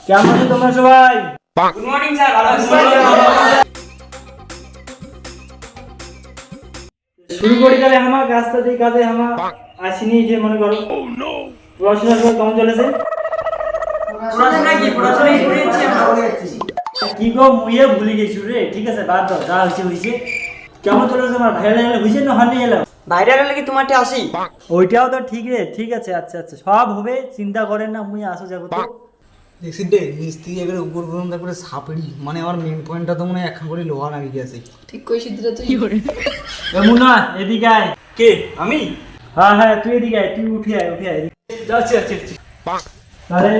কেমন আছো তোমরা সবাই? গুড মর্নিং স্যার, ভালো আছি। শুরু করি তাহলে আমার কাজটা দিয়ে কাজে আমার আসিনি যে মনে করো পড়াশোনা কেমন চলেছে? পড়াশোনা কি পড়াশোনাই করেছি আমরা। কি গো মুইয়ে ভুলে গেছি রে। ঠিক আছে বাদ দাও, যা হয়েছে হয়েছে। কেমন চলেছে তোমার ভাইরাল হয়েছে না হয়নি এলো? ভাইরাল হলে কি তোমারটা আসি? ওইটাও তো ঠিক রে, ঠিক আছে আচ্ছা আচ্ছা সব হবে, চিন্তা করেন না, মুই আসো যাবো তো। দেখছি রে নিচ থেকে এবারে উপর গরম তারপরে সাপড়ি মানে আমার মেন পয়েন্টটা তো মনে হয় একখান করে লোহা লাগিয়ে গেছে। ঠিক কইছি দিরা তুই মুন্না এদিকে আয়। কে আমি? হ্যাঁ হ্যাঁ তুই এদিকে আয়, তুই উঠে আয় যাচ্ছি যাচ্ছি। তাহলে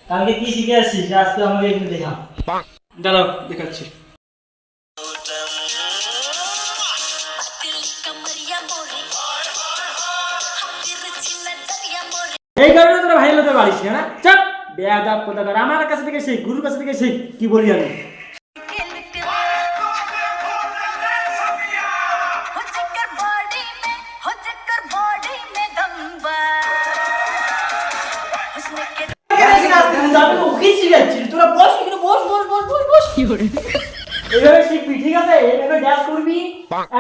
কালকে কি শিখে আসছিস আজকে আমাকে একটু দেখা। দাঁড়াও দেখাচ্ছি। এই কারণে তোরা ভাই হতে পারিস না? চাপ বেয়াদব কথা কর। আমার কাছে থেকে শিখ, গুরুর কাছে থেকে শিখ। কি বলি আমি? তোরা বস এখানে, বস বস বস বস বস। কি করে এইভাবে শিখবি, ঠিক আছে? এইভাবে ড্যান্স করবি,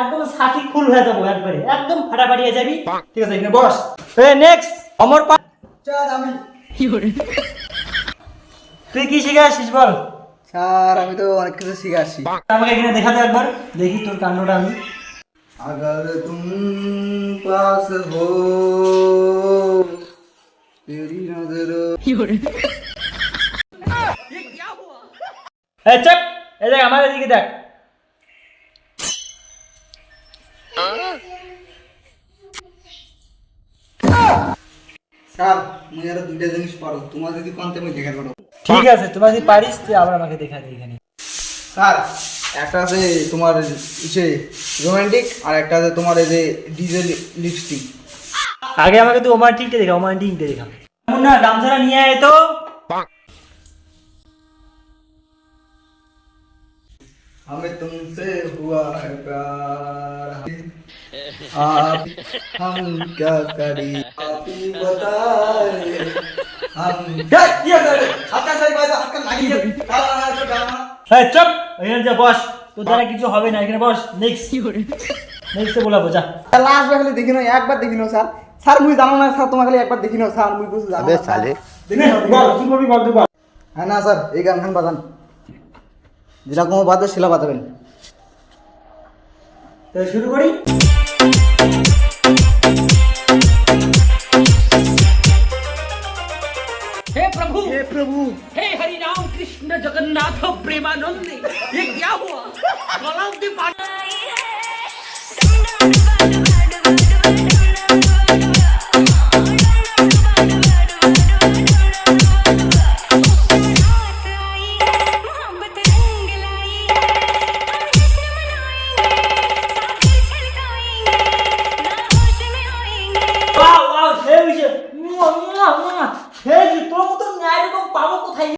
একদম সাথী ফুল হয়ে যাবো, একবারে একদম ফাটাফাটি হয়ে যাবি। ঠিক আছে এখানে বস। নেক্সট অমর পা। স্যার আমি তুই কি শিখে আসছিস বল? স্যার আমি তো অনেক কিছু শিখে আসছি। আমাকে এখানে দেখাতে একবার দেখি তোর কাণ্ডটা আমি। अगर तुम पास हो तेरी नजरों এই চুপ, এই দেখ আমার এদিকে দেখ। স্যার মুই আর দুইটা জিনিস পারো তোমার যদি কোনতে আমি দেখার পারো। ঠিক আছে তোমার যদি পারিস তুই আবার আমাকে দেখা দে এখানে। স্যার একটা আছে তোমার ইসে রোমান্টিক আর একটা আছে তোমার এই যে ডিজে লিপস্টিক। আগে আমাকে তুই ওমান্টিকটা দেখা, ওমান্টিকটা দেখা। না গামছাটা নিয়ে আয় তো। हमें तुमसे हुआ है प्यार आप हम क्या करें आप ही बताए हम क्या किया करे आपका सही बात आपका लागिए এই চুপ, এখানে যা বস। তোর দ্বারা কিছু হবে না, এখানে বস। নেক্সট নেক্সটে বলাবো যা। লাস্ট খালি দেখি নাও একবার দেখি নাও স্যার স্যার মুই জানো না স্যার তোমাকে খালি একবার দেখি নাও স্যার মুই বুঝে যাবে সালে দেখি বল কি করবি বল তুই বল। হ্যাঁ না স্যার এই গান খান বাজান যেটা কোনো বাজে শিলা বাজাবেন। তো শুরু করি। हे प्रभु हे हरि राम कृष्ण जगन्नाथ प्रेमानंद ये क्या हुआ गलाव की बात ওয়াও ওয়াও সেই হইছে। মুয়া মুয়া মুয়া সেই যে তোর মত ন্যায় রকম পাবো কোথায়?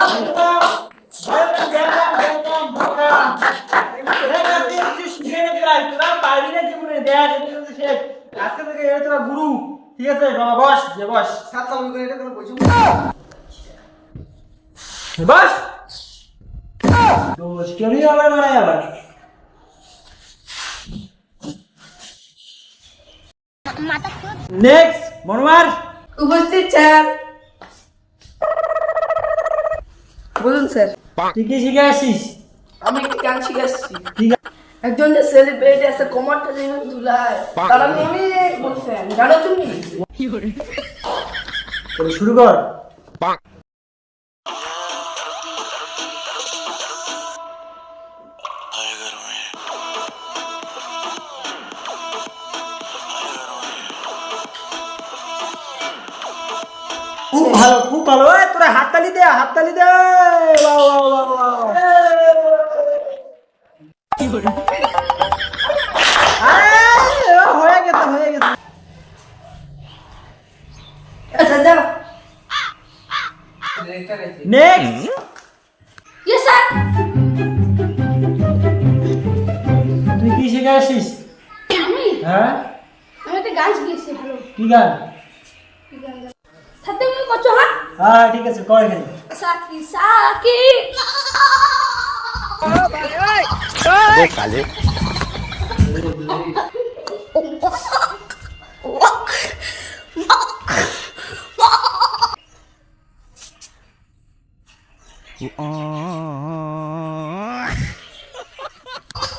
আজকে থেকে এ তোরা গুরু। ঠিক আছে বাবা বস, যে বস স্যার চালু করে এটা কোনো পয়সা বস। দোষ কেন আবার মারাই আবার। নেক্সট মনোয়ার। উপস্থিত স্যার বলুন স্যার তুই কি শিখে আসছিস? আমি একটি গান শিখাচ্ছি। ঠিক আছে একজন যে সেলিব্রিটি আছে কোমরটা যেন দুলায় তার আমি অনেক বলছেন জানো তুমি তাহলে শুরু কর। খুব ভালো খুব ভালো। এই তোরা হাততালি দে, হাততালি দে। বাহ বাহ বাহ বাহ। হয়ে গেছে হয়ে গেছে। আচ্ছা দাও নেক্সট ইয়েস স্যার তুই কি শিখে আসছিস? আমি হ্যাঁ আমি একটা গান শিখেছি। হ্যালো কি গান? সাথে আমি কথা হ্যাঁ ঠিক আছে কর এখানে। সাকি সাকি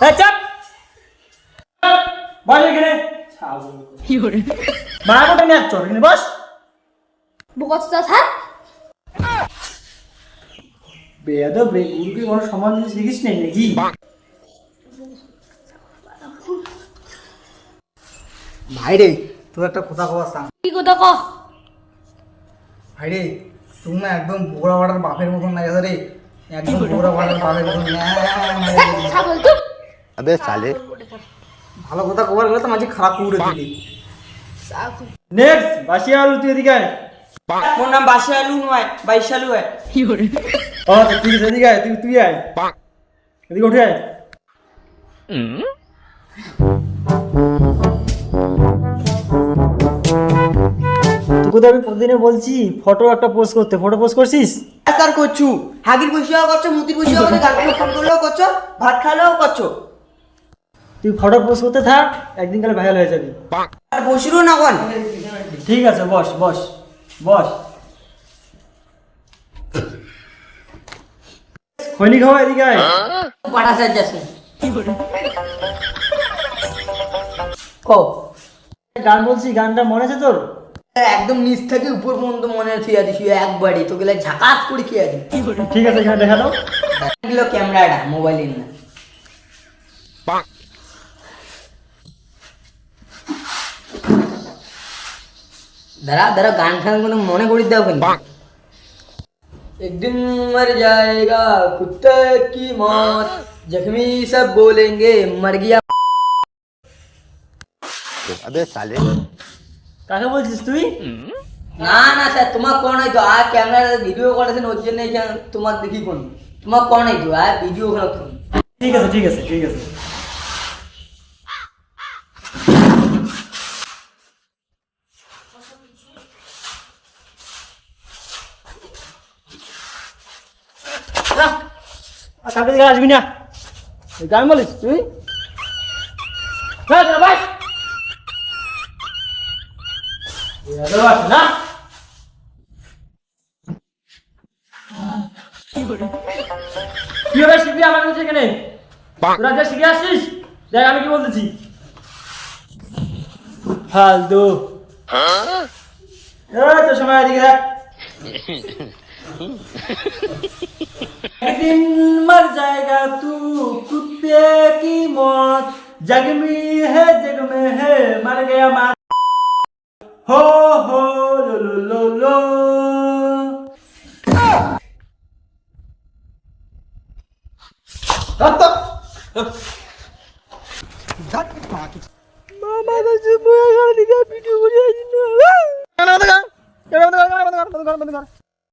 এই চাপ বস এখানে। বাড়াবোটা নিয়ে আসছো এখানে বস। বকসটা থাক। বেয়াদব রে, গুরুকে কোনো সম্মান দিতে শিখিস নাই নাকি? ভাই রে তোর একটা কথা কওয়া সাম। কি কথা ক? ভাই রে তুমি না একদম বোরা বাড়ার বাপের মতন না গেছে রে, একদম বোরা বাড়ার বাপের মতন ছাগল চুপ। अबे साले ভালো কথা কবার গেলে তো মাঝে খারাপ করে দিলি। নেক্সট বাসিয়া আলু, তুই এদিকে আয়। মোর নাম বাসি আলু নয়, বাইশালু হয়। ও আচ্ছা ঠিক আছে, এদিকে আয়, তুই আয়, এদিকে উঠে আয়। তোকে তো আমি প্রতিদিনে বলছি ফটো একটা পোস্ট করতে, ফটো পোস্ট করছিস? স্যার করছু, হাগির বসিয়াও করছো, মুতির বসিয়াও করছো, গাড়ি ফোন করলেও করছো, ভাত খালেও করছো। তুই ফটো পোস্ট করতে থাক, একদিন কালে ভাইরাল হয়ে যাবি। আর বসিরও না কোন। ঠিক আছে বস বস বস। খৈনি খাওয়া, এদিকে আয়। পাটা সাজ যাচ্ছে। কও গান বলছি, গানটা মনে আছে তোর? একদম নিচ থেকে উপর পর্যন্ত মনে থিয়া দিছি একবারই, তো গেলে ঝাকাস করে খেয়া দি। ঠিক আছে এখানে দেখা দাও। এগুলো ক্যামেরাটা মোবাইলের না। দাঁড়া দাঁড়া, গান টান কোনো মনে করি দাও কেন? एक दिन मर जाएगा कुत्ते की मौत, जख्मी सब बोलेंगे मर गया। अबे साले কাকে বলছিস তুই? না না স্যার, তোমার কোন হয়তো আর ক্যামেরা ভিডিও করেছেন ওর জন্য তোমার দেখি কোন তোমার কোন হয়তো আর ভিডিও করেছেন। ঠিক আছে ঠিক আছে ঠিক আছে। কাকে দিকে আসবি না, গান বলিস তুই? না কি হবে শিখবি আমার কাছে এখানে? তোরা যা শিখে আসছিস দেখ আমি কি বলতেছি। ফালতু তো সময় এদিকে দেখ। एक दिन मर जाएगा तू कुत्ते की मौत, जग में है जग में है मर गया मार हो लो लो लो मामा का चुप हो गया, वीडियो बना